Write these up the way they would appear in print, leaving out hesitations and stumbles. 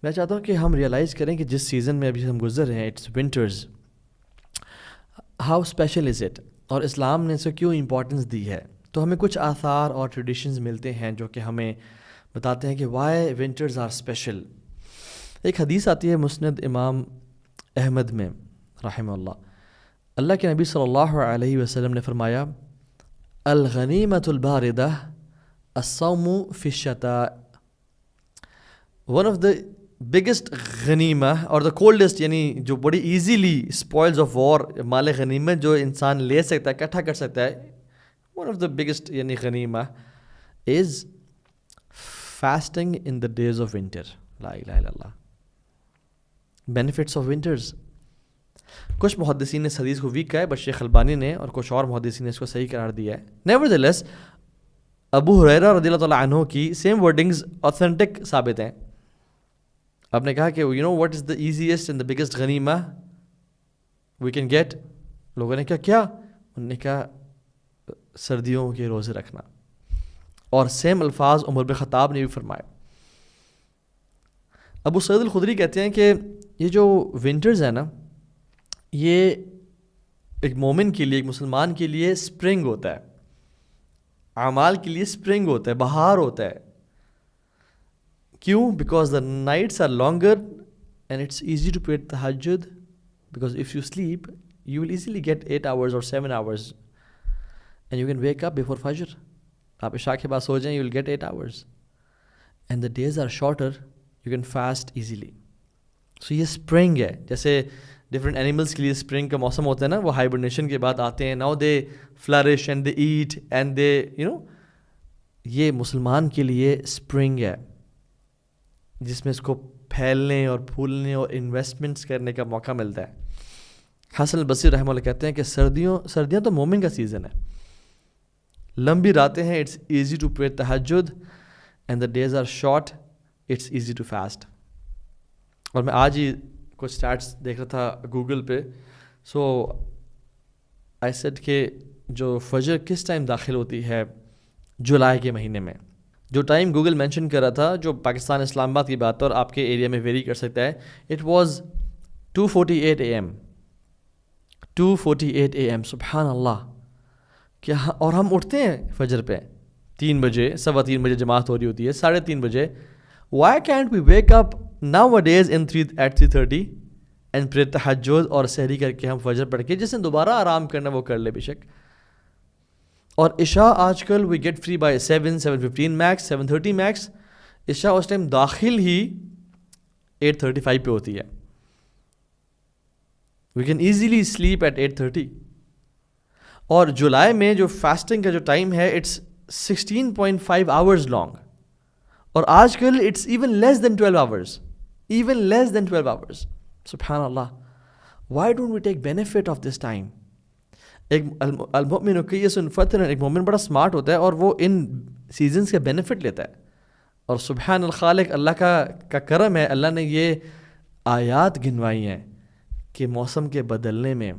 میں چاہتا ہوں کہ ہم ریئلائز کریں کہ جس سیزن میں ابھی ہم گزر رہے ہیں، it's winters, how special is it, اور اسلام نے اسے کیوں امپورٹنس دی ہے. تو ہمیں کچھ آثار اور ٹریڈیشنز ملتے ہیں جو کہ ہمیں بتاتے ہیں کہ وائی ونٹرز آر اسپیشل. ایک حدیث آتی ہے مسند امام احمد میں رحمہ اللہ. اللہ کے نبی صلی اللہ علیہ وسلم نے فرمایا، الغنیمۃ الباردہ الصوم فی الشتاء. ون آف دا بگیسٹ غنیمہ اور دا کولڈسٹ، یعنی جو بڑی ایزیلی اسپوائلز آف وار، مال غنیمت جو انسان لے سکتا ہے، اکٹھا کر سکتا ہے، ون آف دا بگیسٹ یعنی غنیمہ is fasting in the days of winter. لا الہ الا اللہ. Benefits of winters. کچھ محدثین نے اس حدیث کو ویک کہا ہے، بٹ شیخ البانی نے اور کچھ اور محدثین نے اس کو صحیح قرار دیا ہے. نیورتھلیس ابو ہریرہ رضی اللہ تعالیٰ عنہ کی سیم ورڈنگز اوتھینٹک ثابت ہیں. آپ نے کہا کہ you know what is the easiest and the biggest غنیمہ وی کین گیٹ. لوگوں نے کہا کیا؟ انہوں نے کہا سردیوں کے روزے رکھنا. اور سیم الفاظ عمر بن خطاب نے بھی فرمائے. ابو سعید الخدری کہتے ہیں کہ یہ جو ونٹرز ہے نا، یہ ایک مومن کے لیے، ایک مسلمان کے لیے اسپرنگ ہوتا ہے، اعمال کے لیے اسپرنگ ہوتا ہے، بہار ہوتا ہے. کیوں؟ Because the nights are longer and it's easy to pray تہجد. Because if you sleep you will easily get 8 hours اور 7 hours and you can wake up before فجر. آپ عشاء کے بعد سو جائیں، you will get 8 hours and the days are shorter, you can fast easily. So یہ اسپرنگ ہے. جیسے ڈفرینٹ اینیملس کے لیے اسپرنگ کا موسم ہوتا ہے نا، وہ ہائبرنیشن کے بعد آتے ہیں. Now they flourish and they eat and they you know. یہ مسلمان کے لیے اسپرنگ ہے جس میں اس کو پھیلنے اور پھولنے اور انویسٹمنٹس کرنے کا موقع ملتا ہے. حسن البصری رحمہ اللہ کہتے ہیں کہ سردیاں تو مومن کا سیزن ہے. لمبی راتیں ہیں، اٹس ایزی ٹو پے تہجد and the days are short, it's easy to fast. اور میں آج ہی کچھ اسٹارٹس دیکھ رہا تھا گوگل پہ. سو آئی سیڈ کہ جو فجر کس ٹائم داخل ہوتی ہے جولائی کے مہینے میں، جو ٹائم گوگل مینشن کر رہا تھا جو پاکستان اسلام آباد کی بات ہے اور آپ کے ایریا میں ویری کر سکتا ہے، اٹ واز 2:48 AM. 2:48 AM. سبحان اللہ. کیا؟ اور ہم اٹھتے ہیں فجر پہ 3 بجے، 3:15 بجے جماعت ہو رہی ہوتی ہے، 3:30 بجے. Why can't we wake up nowadays at 3:30 and پھر تہجد اور سحری کر کے ہم فجر پڑھ کے، جس نے دوبارہ آرام کرنا وہ کر لے بے شک. اور عشاء آج کل we get free by 7:15 max, 7:30 max. عشاء اس ٹائم داخل ہی 8:35 پہ ہوتی ہے. We can easily sleep at 8:30. اور جولائی میں جو فاسٹنگ کا جو ٹائم ہے اٹس 16.5 hours لانگ، اور آج کل it's even less than 12 hours. Even less than 12 hours. سبحان اللہ. Why don't we take benefit of this time? ایک المؤمن کیس فتن، ایک مومن بڑا سمارٹ ہوتا ہے اور وہ ان سیزنس کا بینیفٹ لیتا ہے. اور سبحان الخالق، اللہ کا کرم ہے، اللہ نے یہ آیات گنوائی ہیں کہ موسم کے بدلنے میں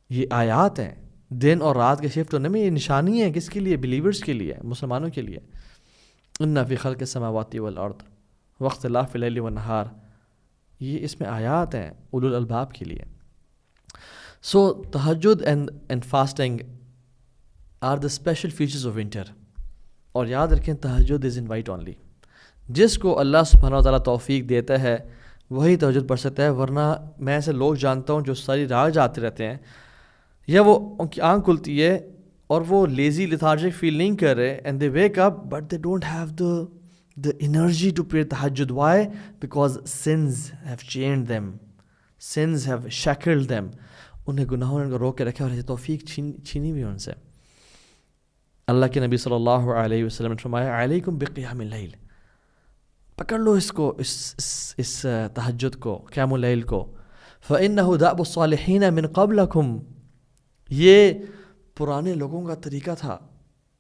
یہ آیات ہیں، دن اور رات کے شفٹ ہونے میں یہ نشانی ہے. کس کے لیے؟ بلیورز کے لیے، مسلمانوں کے لیے. ان فی خلق السماوات والارض واختلاف اللیل والنہار، یہ اس میں آیات ہیں اولو الالباب کے لیے. سو تہجد and fasting are the special features of winter. اور یاد رکھیں تہجد از انوائٹ اونلی. جس کو اللہ سبحانہ و تعالیٰ توفیق دیتا ہے وہی تہجد پڑھ سکتا ہے. ورنہ میں ایسے لوگ جانتا ہوں جو ساری رات جاتے رہتے ہیں، یا وہ ان کی آنکھ کھلتی ہے اور وہ لیزی لیتھارجک فیل نہیں کر رہے and they wake up but they don't have the energy to pray tahajjud. Why? Because sins have chained them, sins have shackled them. انہیں گناہوں نے ان کو روک کے رکھا اور توفیق چھینی ہوئی ان سے. اللہ کے نبی صلی اللہ علیہ وسلم نے فرمایا علیکم بقیام اللیل، پکڑ لو اس کو، اس تہجد کو، قیام اللیل کو. فإنه دأب الصالحین من قبلکم، یہ پرانے لوگوں کا طریقہ تھا،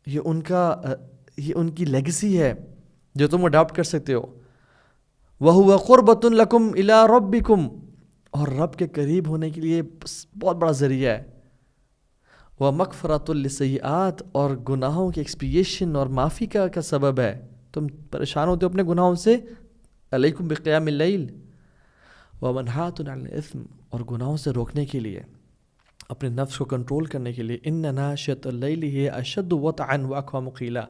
یہ ان کی لیگسی ہے جو تم اڈاپٹ کر سکتے ہو. وَهُوَ قُرْبَةٌ لَكُمْ إِلَىٰ رَبِّكُمْ، اور رب کے قریب ہونے کے لیے بہت بڑا ذریعہ ہے. وَمَغْفِرَةٌ لِلسَّيِّئَاتِ، اور گناہوں کی ایکسپیشن اور معافی کا سبب ہے. تم پریشان ہوتے ہو اپنے گناہوں سے، علیکم بقیام اللیل ومنہات عن الاثم، اور گناہوں سے روکنے کے لیے، اپنے نفس کو کنٹرول کرنے کے لیے، ان ناشئۃ اللیل ہی اشد وطئا واقوم قیلا،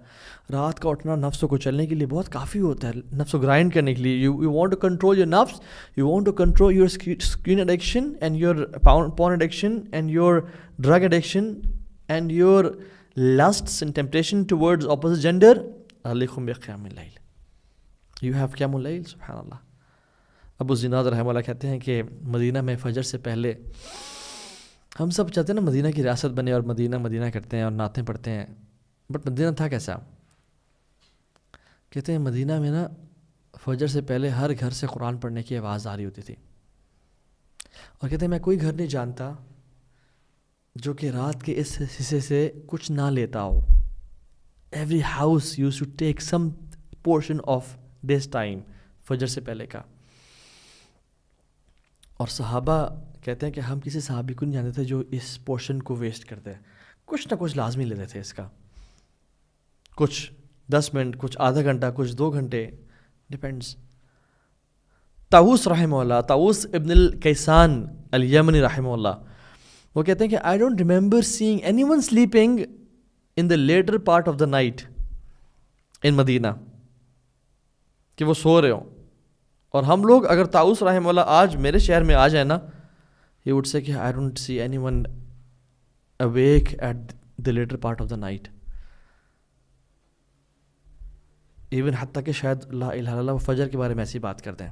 رات کا اٹھنا نفس کو چلنے کے لیے بہت کافی ہوتا ہے، نفس کو گرائنڈ کرنے کے لیے. You want to control your نفس، you want to control your screen addiction and your porn addiction and your drug addiction and your lusts and temptation towards opposite gender. علیکم بقیام اللیل، یو ہیو قیام اللیل. سبحان اللہ. ابو زناد رحمہ اللہ کہتے ہیں کہ مدینہ میں فجر سے پہلے ہم سب چاہتے ہیں نا مدینہ کی ریاست بنے اور مدینہ مدینہ کرتے ہیں اور نعتیں پڑھتے ہیں، بٹ مدینہ تھا کیسا؟ کہتے ہیں مدینہ میں نا فجر سے پہلے ہر گھر سے قرآن پڑھنے کی آواز آ رہی ہوتی تھی، اور کہتے ہیں میں کوئی گھر نہیں جانتا جو کہ رات کے اس حصے سے کچھ نہ لیتا ہو. Every house used to take some portion of this time, فجر سے پہلے کا. اور صحابہ کہتے ہیں کہ ہم کسی صحابی کو نہیں جانتے تھے جو اس پورشن کو ویسٹ کرتے ہیں، کچھ نہ کچھ لازمی لیتے تھے اس کا، کچھ 10 منٹ، کچھ آدھا گھنٹہ، کچھ 2 گھنٹے، ڈیپینڈس. طاووس رحمہ اللہ، طاووس ابن الکیسان الیمنی رحمہ اللہ، وہ کہتے ہیں کہ I don't remember seeing anyone sleeping in the latter part of the night in Medina, کہ وہ سو رہے ہوں. اور ہم لوگ اگر طاووس رحمہ اللہ آج میرے شہر میں آ جائیں نا، ہی وڈ سے کہ I don't see anyone awake at the latter part of the night. Even حتیٰ کہ شاید لا الہ الا اللہ فجر کے بارے میں ایسی بات کرتے ہیں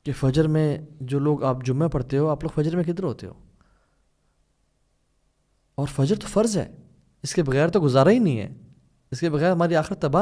کہ فجر میں جو لوگ آپ جمعہ پڑھتے ہو، آپ لوگ فجر میں کدھر ہوتے ہو؟ اور فجر تو فرض ہے، اس کے بغیر تو گزارا ہی نہیں ہے، اس کے بغیر ہماری آخرت تباہ.